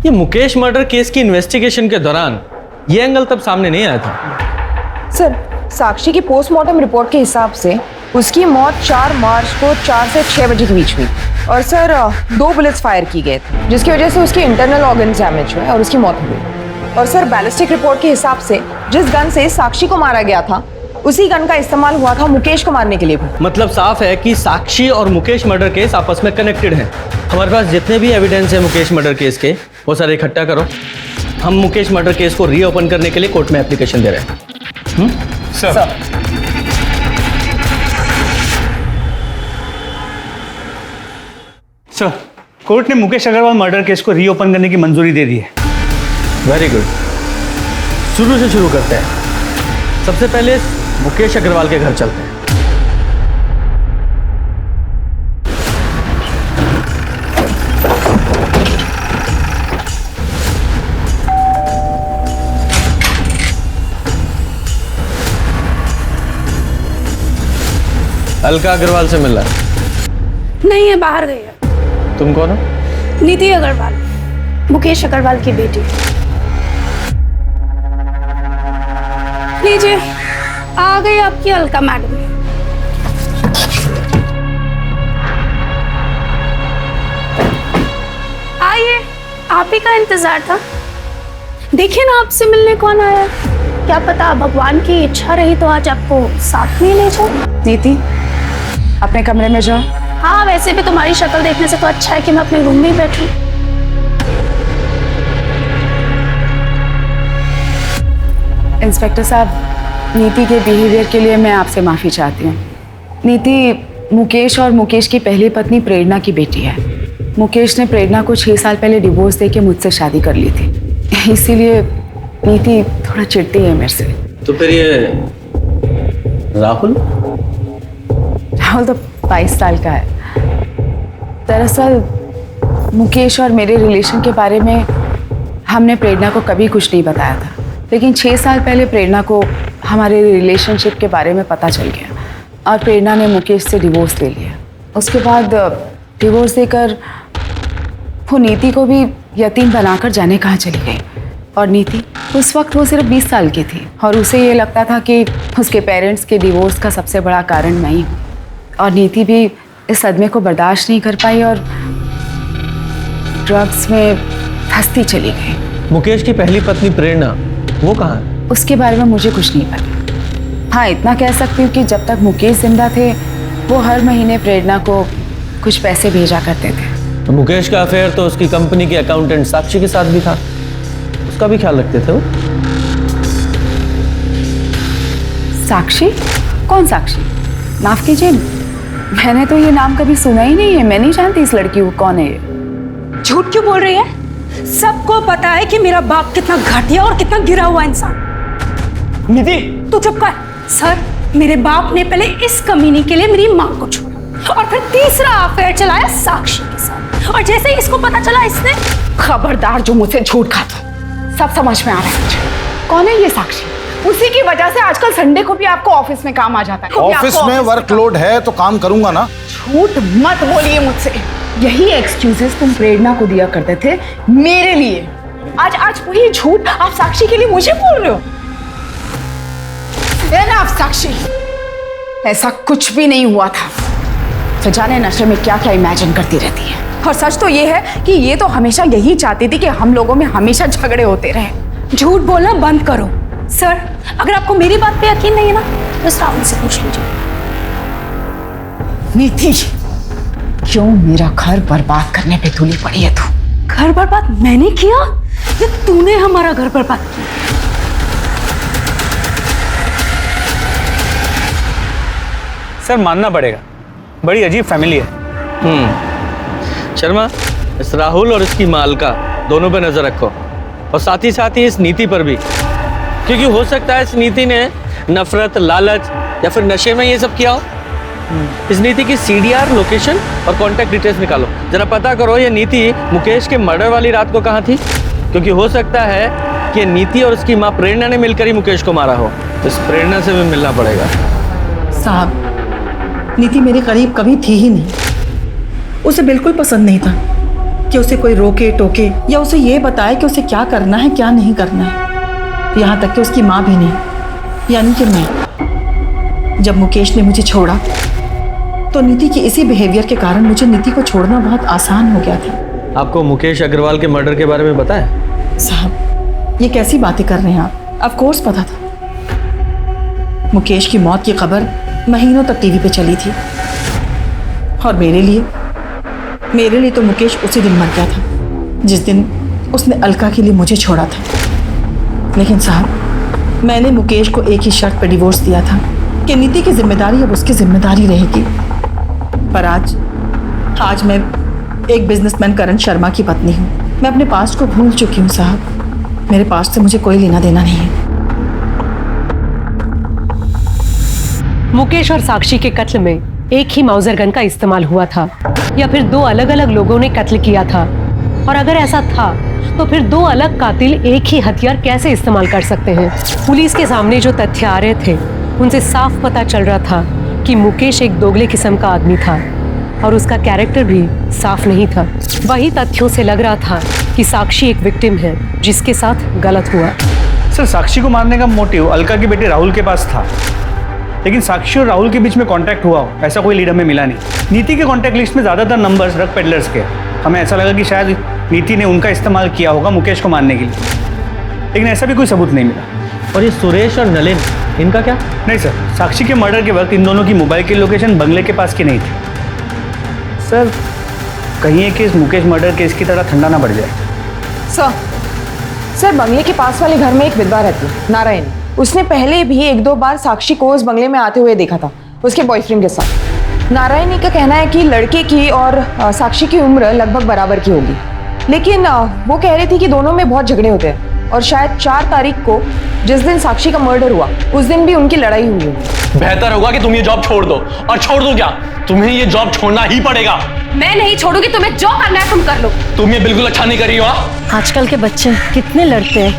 ये मुकेश मर्डर केस की इन्वेस्टिगेशन के दौरान ये एंगल तब सामने नहीं आया था। सर साक्षी की पोस्टमार्टम रिपोर्ट के हिसाब से उसकी मौत 4 मार्च को 4 से 6 बजे के बीच हुई, और सर 2 बुलेट्स फायर की गए थे, जिसकी वजह से उसके इंटरनल ऑर्गन्स डैमेज हुए और उसकी मौत हुई। और सर बैलिस्टिक रिपोर्ट के हिसाब से जिस गन से साक्षी को मारा गया था उसी गन का इस्तेमाल हुआ था मुकेश को मारने के लिए भी। मतलब साफ है कि साक्षी और मुकेश मर्डर केस आपस में कनेक्टेड हैं। हमारे पास जितने भी एविडेंस है मुकेश मर्डर केस के वो सारे इकट्ठा करो। हम मुकेश मर्डर केस को रीओपन करने के लिए कोर्ट में एप्लीकेशन दे रहे हैं। सर सर, कोर्ट ने मुकेश अग्रवाल मर्डर केस को रीओपन करने की मंजूरी दे दी है। वेरी गुड, शुरू से शुरू करते हैं। सबसे पहले मुकेश अग्रवाल के घर चलते हैं। अलका अग्रवाल से मिला? नहीं है, बाहर गई है। तुम कौन हो? नीति अग्रवाल, मुकेश अग्रवाल की बेटी। लीजिए, आ गई आपकी अलका मैडम। आइए, आप ही का इंतजार था। देखिए ना आपसे मिलने कौन आया। क्या पता भगवान की इच्छा रही तो आज आपको साथ में ले जाओ। नीति, अपने कमरे में जाओ। हाँ, वैसे भी तुम्हारी शक्ल देखने से तो अच्छा है कि मैं अपने रूम में ही बैठूं। इंस्पेक्टर साहब, नीति के बिहेवियर के लिए मैं आपसे माफ़ी चाहती हूँ। नीति मुकेश और मुकेश की पहली पत्नी प्रेरणा की बेटी है। मुकेश ने प्रेरणा को 6 साल पहले डिवोर्स देके मुझसे शादी कर ली थी, इसीलिए नीति थोड़ा चिढ़ती है मेरे से। तो फिर ये राहुल तो 22 साल का है। दरअसल मुकेश और मेरे रिलेशन के बारे में हमने प्रेरणा को कभी कुछ नहीं बताया था, लेकिन 6 साल पहले प्रेरणा को हमारे रिलेशनशिप के बारे में पता चल गया और प्रेरणा ने मुकेश से डिवोर्स ले लिया। उसके बाद डिवोर्स देकर वो नीति को भी यतीम बनाकर जाने कहाँ चली गई। और नीति उस वक्त वो सिर्फ 20 साल की थी और उसे ये लगता था कि उसके पेरेंट्स के डिवोर्स का सबसे बड़ा कारण मैं ही हूँ। और नीति भी इस सदमे को बर्दाश्त नहीं कर पाई और ड्रग्स में फंसती चली गई। मुकेश की पहली पत्नी प्रेरणा वो कहाँ है? उसके बारे में मुझे कुछ नहीं पता। हाँ, इतना कह सकती हूँ कि जब तक मुकेश जिंदा थे वो हर महीने प्रेरणा को कुछ पैसे भेजा करते थे। तो मुकेश का अफेयर तो उसकी कंपनी के अकाउंटेंट साक्षी के साथ भी था, उसका भी ख्याल रखते थे वो। साक्षी? कौन साक्षी? माफ कीजिए, मैंने तो ये नाम कभी सुना ही नहीं है। मैं नहीं जानती इस लड़की को कौन है ये। झूठ क्यों बोल रही है? सबको पता है कि मेरा बाप कितना घटिया और कितना गिरा हुआ इंसान। निधि, तू चुप कर। सर, मेरे बाप ने पहले इस कमीनी के लिए मेरी माँ को छोड़ा और फिर तीसरा अफेयर चलाया साक्षी के साथ, और जैसे ही इसको पता चला इसने। खबरदार जो मुझसे झूठ खाता, सब समझ में आ रहा है मुझे। कौन है ये साक्षी? उसी की वजह से आजकल संडे को भी आपको ऑफिस में काम आ जाता है। ऑफिस में वर्कलोड है तो काम करूंगा ना। झूठ मत बोलिए मुझसे। यही एक्सक्यूजेस तुम प्रेरणा को दिया करते थे मेरे लिए। आज वही झूठ आप साक्षी के लिए मुझे बोल रहे हो। आप साक्षी, ऐसा कुछ भी नहीं हुआ था। तो जाने नशे में क्या क्या इमेजिन करती रहती है। और सच तो ये है कि ये तो हमेशा यही चाहती थी कि हम लोगों में हमेशा झगड़े होते रहे। झूठ बोलना बंद करो। सर, अगर आपको मेरी बात पे यकीन नहीं है ना तो श्रावण से पूछ लीजिए। नीति, क्यों मेरा घर बर्बाद करने पे तुली पड़ी है तू? घर बर्बाद मैंने किया या तूने हमारा घर बर्बाद किया? सर मानना पड़ेगा, बड़ी अजीब फैमिली है। शर्मा, इस राहुल और इसकी मालका दोनों पे नजर रखो और साथ ही इस नीति पर भी, क्योंकि हो सकता है इस नीति ने नफरत, लालच या फिर नशे में ये सब किया हो। इस नीति की CDR, लोकेशन और कॉन्टैक्ट डिटेल्स निकालो, जरा पता करो ये नीति मुकेश के मर्डर वाली रात को कहाँ थी, क्योंकि हो सकता है कि नीति और उसकी माँ प्रेरणा ने मिलकर ही मुकेश को मारा हो। तो इस प्रेरणा से भी मिलना पड़ेगा। साहब, नीति मेरे करीब कभी थी ही नहीं। उसे बिल्कुल पसंद नहीं था कि उसे कोई रोके टोके या उसे ये बताए कि उसे क्या करना है क्या नहीं करना है। यहाँ तक कि उसकी माँ भी नहीं, यानी कि मैं। जब मुकेश ने मुझे छोड़ा तो नीति के इसी बिहेवियर के कारण मुझे नीति को छोड़ना बहुत आसान हो गया था। आपको मुकेश अग्रवाल के मर्डर के बारे में पता है? साहब, ये कैसी बातें कर रहे हैं आप? ऑफ कोर्स पता था। मुकेश की मौत की खबर महीनों तक टीवी पे चली थी और मेरे लिए तो मुकेश उसी दिन मर गया था जिस दिन उसने अलका के लिए मुझे छोड़ा था। लेकिन साहब, मैंने मुकेश को एक ही शर्त पर डिवोर्स दिया था कि नीति की जिम्मेदारी अब उसकी जिम्मेदारी रहेगी। पर आज मैं एक बिजनेसमैन करण शर्मा की पत्नी हूँ। मैं अपने पास्ट को भूल चुकी हूँ साहब। मेरे पास्ट से मुझे कोई लेना देना नहीं है। मुकेश और साक्षी के कत्ल में एक ही माउजर गन का इस्तेमाल हुआ था या फिर दो अलग अलग लोगों ने कत्ल किया था? और अगर ऐसा था तो फिर दो अलग कातिल एक ही हथियार कैसे इस्तेमाल कर सकते हैं? पुलिस के सामने जो तथ्य आ रहे थे उनसे साफ पता चल रहा था कि मुकेश एक दोगले किस्म का आदमी था और उसका कैरेक्टर भी साफ नहीं था। वही तथ्यों से लग रहा था कि साक्षी एक विक्टिम है जिसके साथ गलत हुआ। सर, साक्षी को मारने का मोटिव अलका के बेटे राहुल के पास था, लेकिन साक्षी और राहुल के बीच में कांटेक्ट हुआ हो ऐसा कोई लीड हमें मिला नहीं। नीति के कांटेक्ट लिस्ट में ज़्यादातर नंबर्स ड्रग पेडलर्स के। हमें ऐसा लगा कि शायद नीति ने उनका इस्तेमाल किया होगा मुकेश को मारने के लिए। लेकिन ऐसा भी कोई सबूत नहीं मिला। और ये सुरेश और नलिन, इनका क्या? नहीं सर, साक्षी के मर्डर के वक्त इन दोनों की मोबाइल की लोकेशन बंगले के पास की नहीं थी। सर कहीं ये केस मुकेश मर्डर केस की तरह ठंडा ना पड़ जाए। सर बंगले के पास वाले घर में एक विधवा रहती है, नारायण। उसने पहले भी 1-2 बार साक्षी को उस बंगले में आते हुए देखा था उसके बॉयफ्रेंड के साथ। नारायणी का कहना है कि लड़के की और साक्षी की उम्र लगभग बराबर की होगी, लेकिन वो कह रही थी कि दोनों में बहुत झगड़े होते हैं और शायद 4 तारीख को जिस दिन साक्षी का मर्डर हुआ उस दिन भी उनकी लड़ाई हुई होगी। बेहतर होगा कि तुम ये जॉब छोड़ दो। और छोड़ दो क्या, तुम्हें ये जॉब छोड़ना ही पड़ेगा। मैं नहीं छोड़ूंगी, तुम्हें जो करना है तुम कर लो। तुम ये बिल्कुल अच्छा नहीं कर रही हो। हाँ? आजकल के बच्चे कितने लड़ते हैं।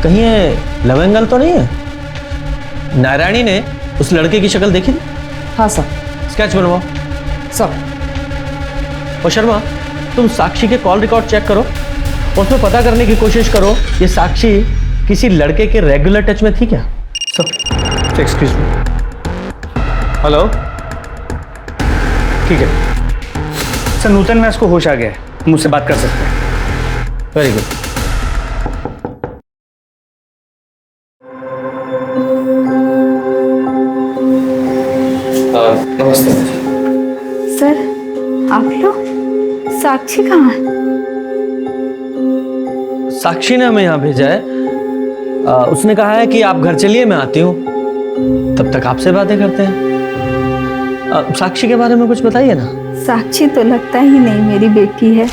कहीं ये लव एंगल तो नहीं है? नारायणी ने उस लड़के की शक्ल देखी थी? हाँ सर। स्केच बनवाओ सर। और शर्मा, तुम साक्षी के कॉल रिकॉर्ड चेक करो, उसमें पता करने की कोशिश करो ये साक्षी किसी लड़के के रेगुलर टच में थी क्या? Sir excuse me. हेलो, ठीक है सर, नूतन व्यास को होश आ गया है, मुझसे बात कर सकते हैं। Very good. नमस्ते सर आप लोग, साक्षी कहाँ है? साक्षी ने हमें यहाँ भेजा है। उसने कहा है कि आप घर चलिए, मैं आती हूँ, तब तक आपसे बातें करते हैं। साक्षी के बारे में कुछ बताइए ना। साक्षी तो लगता ही नहीं मेरी बेटी है।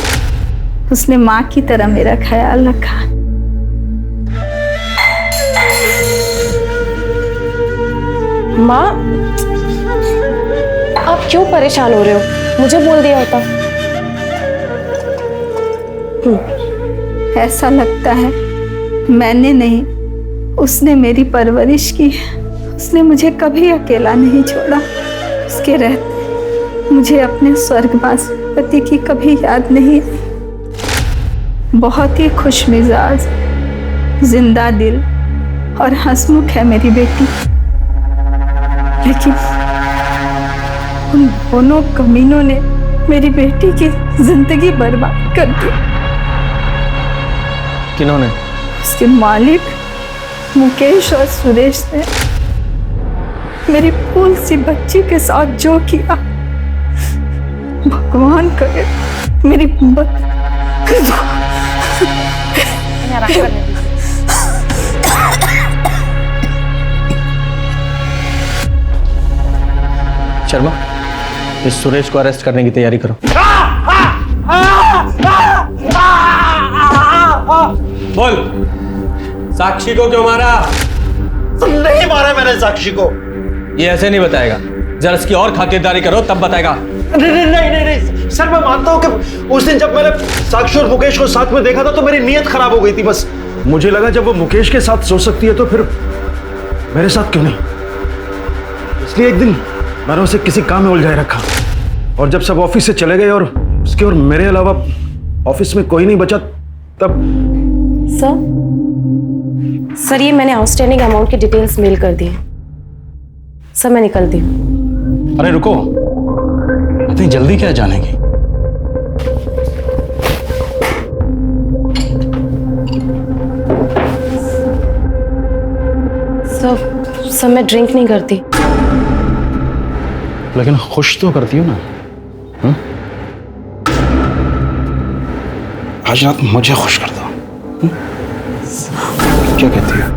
उसने माँ की तरह मेरा ख्याल रखा। माँ, आप क्यों परेशान हो रहे हो? मुझे बोल दिया होता। ऐसा लगता है मैंने नहीं, उसने मेरी परवरिश की। उसने मुझे कभी अकेला नहीं छोड़ा। उसके रहते मुझे अपने स्वर्गवास पति की कभी याद नहीं आई। बहुत ही खुश मिजाज, जिंदा दिल और हंसमुख है मेरी बेटी। लेकिन उन दोनों कमीनों ने मेरी बेटी की जिंदगी बर्बाद कर दी। किन्होंने? उसके मालिक मुकेश और सुरेश ने मेरी फूल सी बच्ची के साथ जो किया, भगवान करे मेरी शर्मा, इस सुरेश को अरेस्ट करने की तैयारी करो। बोल, साक्षी को क्यों मारा? नहीं मारा मैंने साक्षी को। ये ऐसे नहीं बताएगा, जरा इसकी और खातिरदारी करो तब बताएगा। नहीं सर, मैं मानता हूँ कि उस दिन जब मैंने साक्षी और मुकेश को साथ में देखा था तो मेरी नीयत खराब हो गई थी। बस मुझे लगा जब वो मुकेश के साथ सो सकती है तो फिर मेरे साथ क्यों नहीं। इसलिए एक दिन मैंने उसे किसी काम में उलझाए रखा, और जब सब ऑफिस से चले गए और उसके और मेरे अलावा ऑफिस में कोई नहीं बचा, तब सर ये मैंने आउटस्टैंडिंग अमाउंट की डिटेल्स मेल कर दी। सर मैं निकलती हूँ। अरे रुको, इतनी जल्दी क्या जाने की? सर मैं ड्रिंक नहीं करती। लेकिन खुश तो करती हो ना? हुँ? आज रात मुझे खुश कर दो। क्या कहती है?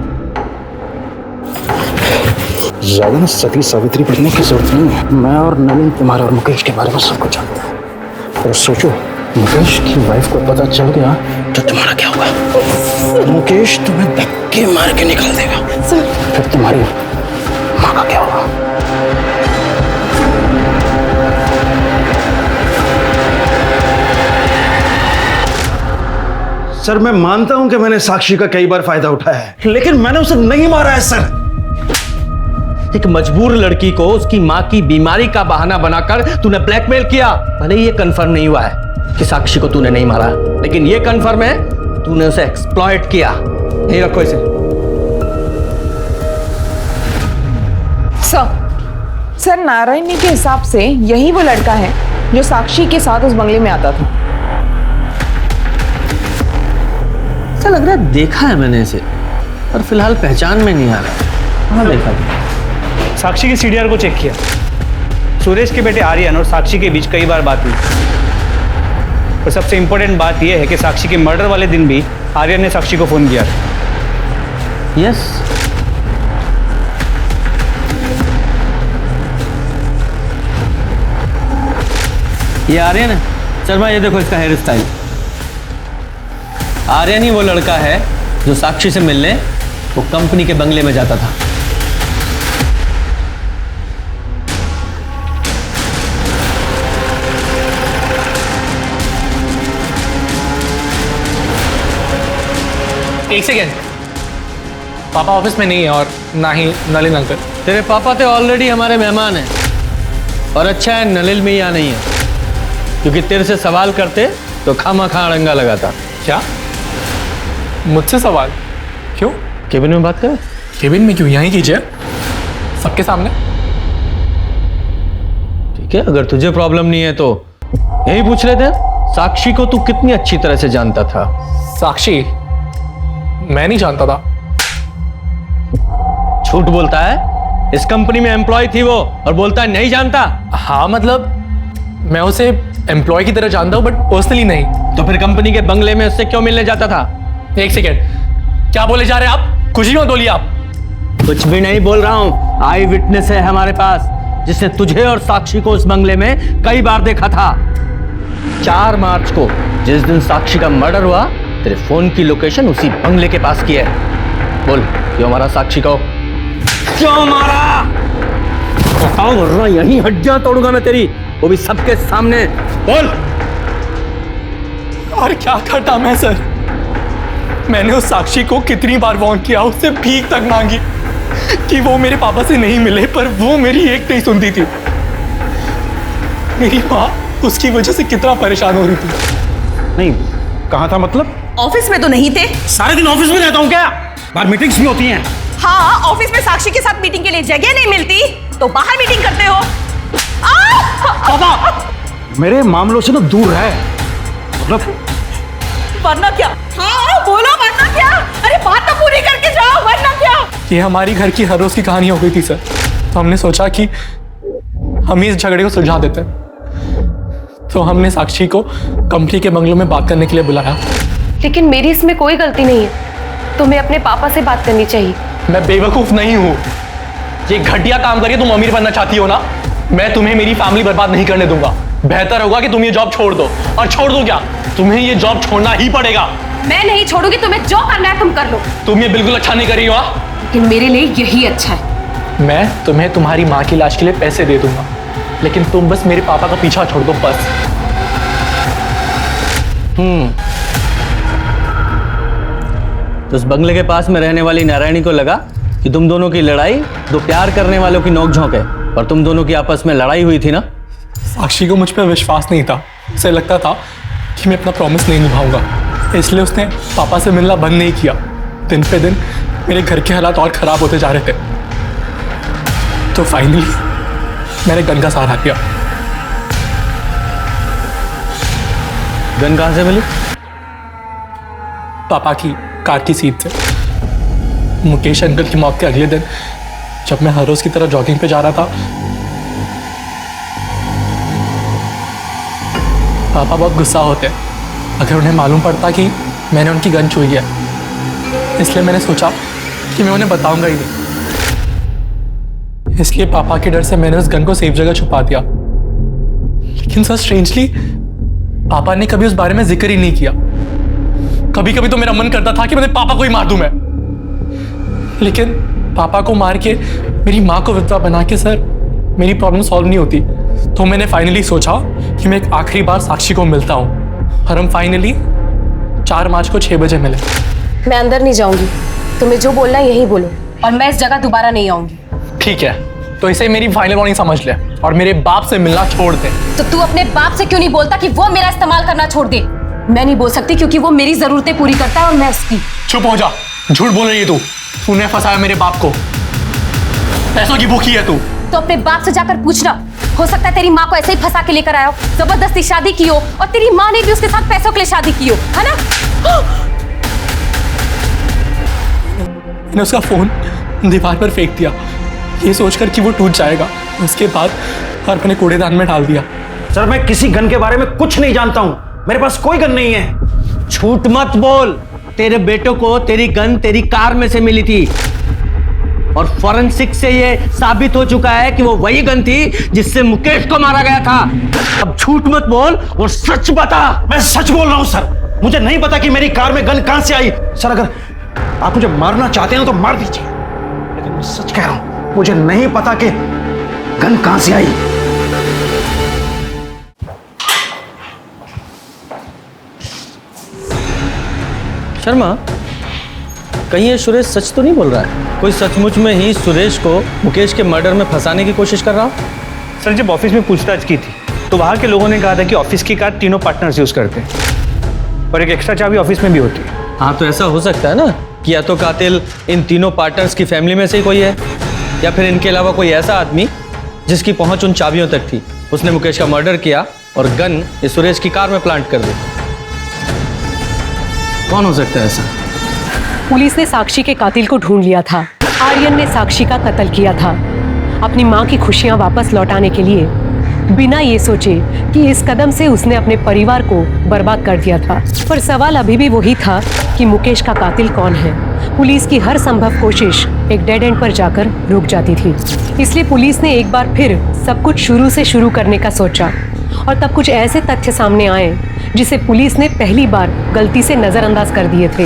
ज्यादा ना सती सावित्री पढ़ने की जरूरत नहीं है। मैं और नलिन तुम्हारे और मुकेश के बारे में सब कुछ जानते हैं। और सोचो, मुकेश की वाइफ को पता चल गया तो तुम्हारा क्या होगा? मुकेश तुम्हें धक्के मार के निकाल देगा। फिर तुम्हारी माँ का क्या होगा? सर मैं मानता हूं कि मैंने साक्षी का कई बार फायदा उठाया है, लेकिन मैंने उसे नहीं मारा है सर। एक मजबूर लड़की को उसकी माँ की बीमारी का बहाना बनाकर तूने ब्लैकमेल किया। भले ये कंफर्म नहीं हुआ है कि साक्षी को तूने नहीं मारा, लेकिन ये कंफर्म है तूने उसे एक्सप्लॉइट किया। यही रखो इसे। सर नारायणी के हिसाब से यही वो लड़का है जो साक्षी के साथ उस बंगले में आता था। ऐसा लग रहा है देखा है मैंने इसे, पर फिलहाल पहचान में नहीं आ रहा। कहाँ देखा था? साक्षी की सीडीआर को चेक किया। सुरेश के बेटे आर्यन और साक्षी के बीच कई बार बात हुई। और सबसे इंपॉर्टेंट बात यह है कि साक्षी के मर्डर वाले दिन भी आर्यन ने साक्षी को फोन किया था। यस, ये आर्यन है। शर्मा, ये देखो इसका हेयर स्टाइल। आर्यन ही वो लड़का है जो साक्षी से मिलने वो कंपनी के बंगले में जाता था। एक सेकेंड, पापा ऑफिस में नहीं है और ना ही नलिन अंकल। तेरे पापा तो ऑलरेडी हमारे मेहमान हैं, और अच्छा है नलिन में यहाँ नहीं है, क्योंकि तेरे से सवाल करते तो खामा-खा अड़ंगा लगाता। क्या? मुझसे सवाल? क्यों? केबिन में बात करें? केबिन में क्यों? यहीं कीजिए, सबके सामने। ठीक है, अगर तुझे प्रॉब्लम नहीं है तो यही पूछ लेते हैं। साक्षी को तू कितनी अच्छी तरह से जानता था? साक्षी मैं नहीं जानता था। झूठ बोलता है। इस कंपनी में एम्प्लॉय थी वो, और बोलता है नहीं जानता। हाँ मतलब मैं उसे एम्प्लॉय की तरह जानता हूँ, बट पर्सनली नहीं। तो फिर कंपनी के बंगले में उससे क्यों मिलने जाता था? एक सेकेंड, क्या बोले जा रहे हैं आप? कुछ ही मत बोलिए आप। कुछ भी नहीं बोल रहा हूँ। आई विटनेस है हमारे पास, जिसने तुझे और साक्षी को उस बंगले में कई बार देखा था। 4 मार्च को, जिस दिन साक्षी का मर्डर हुआ, तेरे फोन की लोकेशन उसी बंगले के पास की है। बोल, क्यों मारा साक्षी को? क्यों मारा? बताओ वरना यहीं हड्डियां तोड़ूंगा मैं तेरी, वो भी सबके सामने। बोल। और क्या करता मैं सर? मैंने उस साक्षी को कितनी बार वार्न किया, उससे भीख तक मांगी कि वो मेरे पापा से नहीं मिले, पर वो मेरी एक नहीं सुनती थी। मेरी माँ उसकी वजह से कितना परेशान हो रही थी। नहीं, कहाँ था मतलब? ऑफिस में तो नहीं थे। सारे दिन ऑफिस में रहता हूँ क्या? बाहर मीटिंग्स भी होती हैं। हाँ, ऑफिस में साक्षी के साथ मीटिंग के लिए जगह नहीं मिलती तो बाहर मीटिंग करते हो। पापा, मेरे मामलों से ना दूर है। मतलब वरना क्या? हाँ बोलो, वरना क्या? अरे बात तो पूरी करके जाओ, वरना क्या? ये हमारी घर की हर रोज की कहानी हो गई थी सर, तो हमने सोचा कि हम ही इस झगड़े को सुलझा देते हैं। तो हमने साक्षी को कंपनी के बंगलों में बात करने के लिए बुलाया। लेकिन मेरी इसमें कोई गलती नहीं है, तुम्हें अपने पापा से बात करनी चाहिए। मैं बेवकूफ नहीं हूँ। ये घटिया काम करके तुम अमीर बनना चाहती हो ना? मैं तुम्हें मेरी फैमिली बर्बाद नहीं करने दूंगा। बेहतर होगा कि तुम ये जॉब छोड़ दो। और छोड़ दो क्या, तुम्हें ये जॉब छोड़ना ही पड़ेगा। मैं नहीं छोड़ूंगी, तुम्हें जो करना है तुम कर लो। तुम ये बिल्कुल अच्छा नहीं कर रही हो। लेकिन मेरे लिए यही अच्छा है। मैं तुम्हें तुम्हारी माँ की इलाज के लिए पैसे दे दूंगा, लेकिन तुम बस मेरे पापा का पीछा छोड़ दो, बस। तो उस बंगले के पास में रहने वाली नारायणी को लगा कि तुम दोनों की लड़ाई 2 प्यार करने वालों की नोकझोंक है, और तुम दोनों की आपस में लड़ाई हुई थी ना? साक्षी को मुझ पर विश्वास नहीं था। उसे लगता था कि मैं अपना प्रॉमिस नहीं निभाऊंगा, इसलिए उसने पापा से मिलना बंद नहीं किया। दिन पे दिन मेरे घर के हालात और खराब होते जा रहे थे। तो फाइनली मैंने गन का सहारा लिया। गन कहां से मिली? पापा की कार की सीट से। मुकेश अंकल की मौत के अगले दिन जब मैं हर रोज की तरह जॉगिंग पे जा रहा था, पापा बहुत गुस्सा होते अगर उन्हें मालूम पड़ता कि मैंने उनकी गन छुई है। इसलिए मैंने सोचा कि मैं उन्हें बताऊंगा ही नहीं। इसलिए पापा के डर से मैंने उस गन को सेफ जगह छुपा दिया। लेकिन सर स्ट्रेंजली पापा ने कभी उस बारे में जिक्र ही नहीं किया। कभी कभी तो मेरा मन करता था कि मैं पापा को ही मार दूं मैं, लेकिन पापा को मार के मेरी माँ को विधवा बना के सर मेरी प्रॉब्लम सॉल्व नहीं होती। तो मैंने फाइनली सोचा कि मैं एक आखिरी बार साक्षी को मिलता हूँ, और हम फाइनली 4 मार्च को 6 बजे मिले। मैं अंदर नहीं जाऊंगी, तुम्हें जो बोलना है यही बोलो, और मैं इस जगह दोबारा नहीं आऊंगी। ठीक है, तो इसे मेरी फाइनल वार्निंग समझ ले और मेरे बाप से मिलना छोड़ दे। तो तू अपने बाप से क्यों नहीं बोलता कि वो मेरा इस्तेमाल करना छोड़ दे? मैं नहीं बोल सकती क्योंकि वो मेरी जरूरतें पूरी करता है और मैं उसकी। चुप हो जा, झूठ बोल रही है तू। तूने फंसाया मेरे बाप को, पैसों की भूखी है तू। तो अपने बाप से जाकर पूछना, हो सकता है तेरी माँ को ऐसे ही फंसा के लेकर आया हो, जबरदस्ती शादी की हो, और तेरी माँ ने भी उसके साथ पैसों के लिए शादी की हो, है ना? मैंने उसका फ़ोन दीवार पर फेंक दिया, ये सोचकर कि वो टूट जाएगा। उसके बाद और मैंने कूड़ेदान में डाल दिया। सर मैं किसी गन के बारे में कुछ नहीं जानता हूं, मेरे पास कोई गन नहीं है। झूठ मत बोल, तेरे बेटों को तेरी गन तेरी कार में से मिली थी और फॉरेंसिक से ये साबित हो चुका है कि वो वही गन थी जिससे मुकेश को मारा गया था। अब झूठ मत बोल और सच बता। मैं सच बोल रहा हूं सर, मुझे नहीं पता कि मेरी कार में गन कहां से आई। सर अगर आप मुझे मारना चाहते हैं तो मार दीजिए, लेकिन मैं सच कह रहा हूं, मुझे नहीं पता कि गन कहां से आई। शर्मा, कहीं ये सुरेश सच तो नहीं बोल रहा है? कोई सचमुच में ही सुरेश को मुकेश के मर्डर में फंसाने की कोशिश कर रहा हो? सर जब ऑफिस में पूछताछ की थी तो वहाँ के लोगों ने कहा था कि ऑफिस की कार तीनों पार्टनर्स यूज करते हैं और एक एक्स्ट्रा चाबी ऑफिस में भी होती है। हाँ, तो ऐसा हो सकता है ना कि या तो कातिल इन तीनों पार्टनर्स की फैमिली में से ही कोई है, या फिर इनके अलावा कोई ऐसा आदमी जिसकी पहुंच उन चाबियों तक थी। उसने मुकेश का मर्डर किया और गन इस सुरेश की कार में प्लांट कर दी। कौन हो सकता है ऐसा? पुलिस ने साक्षी के कातिल को ढूंढ लिया था। आर्यन ने साक्षी का कत्ल किया था अपनी माँ की खुशियां वापस लौटाने के लिए, बिना ये सोचे कि इस कदम से उसने अपने परिवार को बर्बाद कर दिया था। पर सवाल अभी भी वही था कि मुकेश का कातिल कौन है। पुलिस की हर संभव कोशिश एक डेड एंड पर जाकर रुक जाती थी। इसलिए पुलिस ने एक बार फिर सब कुछ शुरू से शुरू करने का सोचा और तब कुछ ऐसे तथ्य सामने आए जिसे पुलिस ने पहली बार गलती से नजरअंदाज कर दिए थे।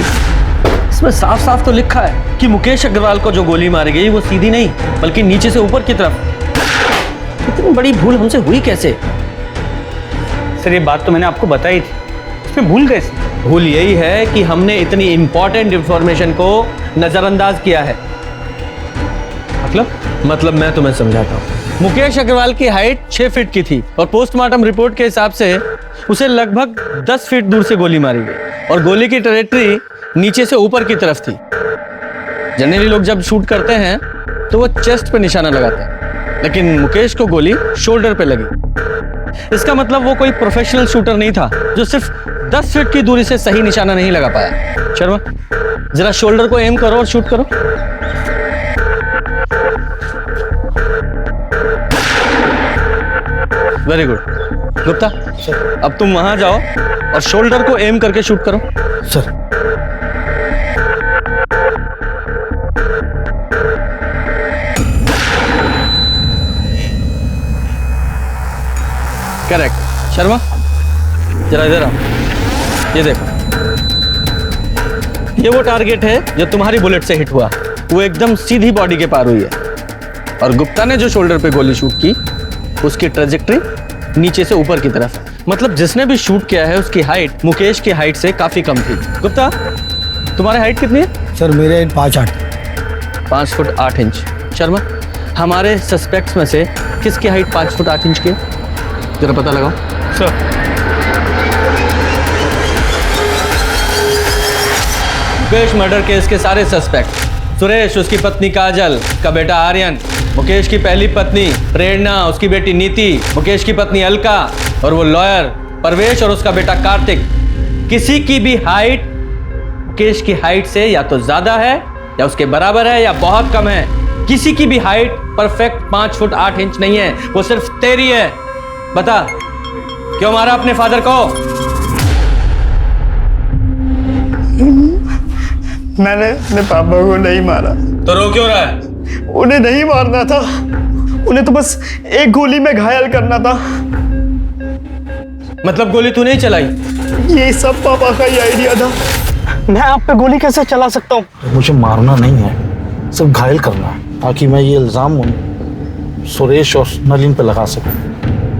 इसमें साफ साफ तो लिखा है कि मुकेश अग्रवाल को जो गोली मारी गई वो सीधी नहीं बल्कि नीचे से ऊपर की तरफ। इतनी बड़ी भूल हमसे हुई कैसे? सर ये बात तो मैंने आपको बताई थी, इसमें भूल गए। भूल यही है कि हमने इतनी इंपॉर्टेंट इंफॉर्मेशन को नजरअंदाज किया है। मतलब मैं तुम्हें समझाता हूँ। मुकेश अग्रवाल की हाइट 6 फीट की थी और पोस्टमार्टम रिपोर्ट के हिसाब से उसे लगभग 10 फीट दूर से गोली मारी गई और गोली की ट्रैजेक्टरी नीचे से ऊपर की तरफ थी। जनरली लोग जब शूट करते हैं तो वो चेस्ट पे निशाना लगाते हैं, लेकिन मुकेश को गोली शोल्डर पे लगी। इसका मतलब वो कोई प्रोफेशनल शूटर नहीं था जो सिर्फ 10 फीट की दूरी से सही निशाना नहीं लगा पाया। शर्मा, जरा शोल्डर को एम करो और शूट करो। Very good. गुप्ता, अब तुम वहां जाओ और शोल्डर को एम करके शूट करो। सर। करेक्ट। शर्मा, जरा इधर आओ। ये देखो, ये वो टारगेट है जो तुम्हारी बुलेट से हिट हुआ। वो एकदम सीधी बॉडी के पार हुई है और गुप्ता ने जो शोल्डर पे गोली शूट की उसकी ट्रेजेक्टरी नीचे से ऊपर की तरफ। मतलब जिसने भी शूट किया है उसकी हाइट मुकेश की हाइट से काफी कम थी। गुप्ता, तुम्हारी हाइट कितनी है? सर मेरे हाइट 5 फुट 8 इंच। शर्मा, हमारे सस्पेक्ट्स में से किसकी हाइट 5 फुट 8 इंच की है? जरा पता लगाओ। सर, मुकेश मर्डर केस के सारे सस्पेक्ट सुरेश, उसकी पत्नी काजल, उसका बेटा आर्यन, मुकेश की पहली पत्नी प्रेरणा, उसकी बेटी नीति, मुकेश की पत्नी अलका और वो लॉयर परवेश और उसका बेटा कार्तिक। किसी की भी हाइट मुकेश की हाइट से या तो ज्यादा है या उसके बराबर है या बहुत कम है। किसी की भी हाइट परफेक्ट 5 फुट 8 इंच नहीं है, वो सिर्फ तेरी है। बता, क्यों मारा अपने फादर को? मैंने अपने पापा को नहीं मारा। तो रो क्यों रहा है? उन्हें नहीं मारना था, उन्हें तो बस एक गोली में घायल करना था। मतलब गोली तू नहीं चलाई? ये सब पापा का ही आइडिया था। मैं आप पे गोली कैसे चला सकता हूँ? मुझे मारना नहीं है, सिर्फ घायल करना है ताकि मैं ये इल्जाम सुरेश और नलिन पे लगा सकूं।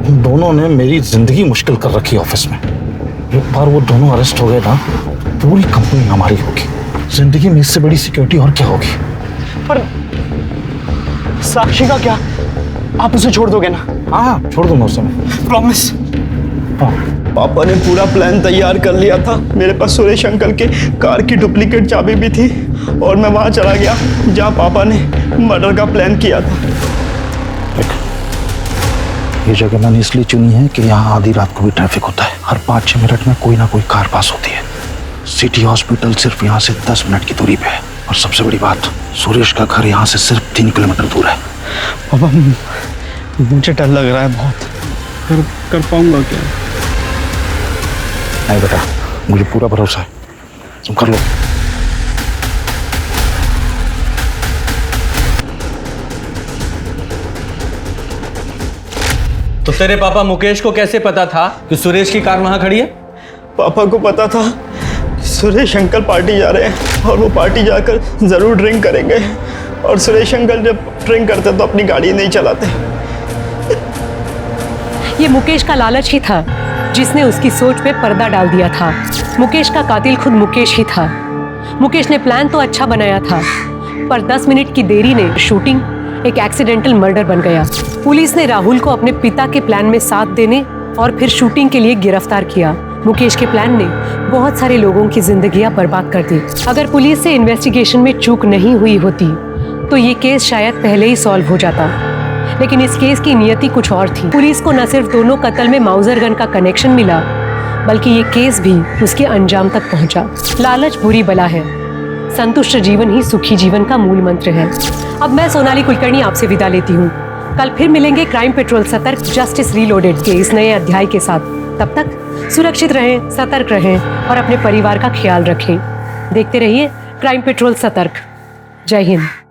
उन दोनों ने मेरी जिंदगी मुश्किल कर रखी ऑफिस में। एक बार वो दोनों अरेस्ट हो गए ना, पूरी कंपनी हमारी होगी। जिंदगी में इससे बड़ी सिक्योरिटी और क्या होगी? पर साक्षी का क्या? आप उसे छोड़ दोगे ना? हाँ, छोड़ दूंगा उसे। प्रॉमिस। हाँ। पापा ने पूरा प्लान तैयार कर लिया था। मेरे पास सुरेश अंकल के कार की डुप्लीकेट चाबी भी थी और मैं वहां चला गया जहां पापा ने मर्डर का प्लान किया था। ये जगह मैंने इसलिए चुनी है कि यहाँ आधी रात को भी ट्रैफिक होता है। हर 5-6 मिनट में कोई ना कोई कार पास होती है। सिटी हॉस्पिटल सिर्फ यहाँ से 10 मिनट की दूरी पे है। और सबसे बड़ी बात, सुरेश का घर यहाँ से सिर्फ 3 किलोमीटर दूर है। पापा मुझे डर लग रहा है बहुत। कर पाऊंगा क्या? नहीं बेटा, मुझे पूरा भरोसा है, तुम कर लो। तो तेरे पापा मुकेश को कैसे पता था कि सुरेश की कार वहां खड़ी है? पापा को पता था कि सुरेश अंकल पार्टी जा रहे हैं और वो पार्टी जाकर जरूर ड्रिंक करेंगे, और सुरेश अंकल जब ड्रिंक करते तो अपनी गाड़ी नहीं चलाते। ये मुकेश का लालच ही था जिसने उसकी सोच पे पर्दा डाल दिया था। मुकेश का कातिल खुद मुकेश ही था। मुकेश ने प्लान तो अच्छा बनाया था, पर 10 मिनट की देरी ने शूटिंग एक एक्सीडेंटल मर्डर बन गया। पुलिस ने राहुल को अपने पिता के प्लान में साथ देने और फिर शूटिंग के लिए गिरफ्तार किया। मुकेश के प्लान ने बहुत सारे लोगों की जिंदगियां बर्बाद कर दी। अगर पुलिस से इन्वेस्टिगेशन में चूक नहीं हुई होती तो ये केस शायद पहले ही सॉल्व हो जाता, लेकिन इस केस की नियति कुछ और थी। पुलिस को न सिर्फ दोनों कत्ल में माउजर गन का कनेक्शन मिला, बल्कि ये केस भी उसके अंजाम तक पहुंचा। लालच बुरी बला है, संतुष्ट जीवन ही सुखी जीवन का मूल मंत्र है। अब मैं सोनाली कुलकर्णी आपसे विदा लेती हूँ। कल फिर मिलेंगे क्राइम पेट्रोल सतर्क जस्टिस रीलोडेड के इस नए अध्याय के साथ। तब तक सुरक्षित रहें, सतर्क रहें और अपने परिवार का ख्याल रखें। देखते रहिए क्राइम पेट्रोल सतर्क। जय हिंद।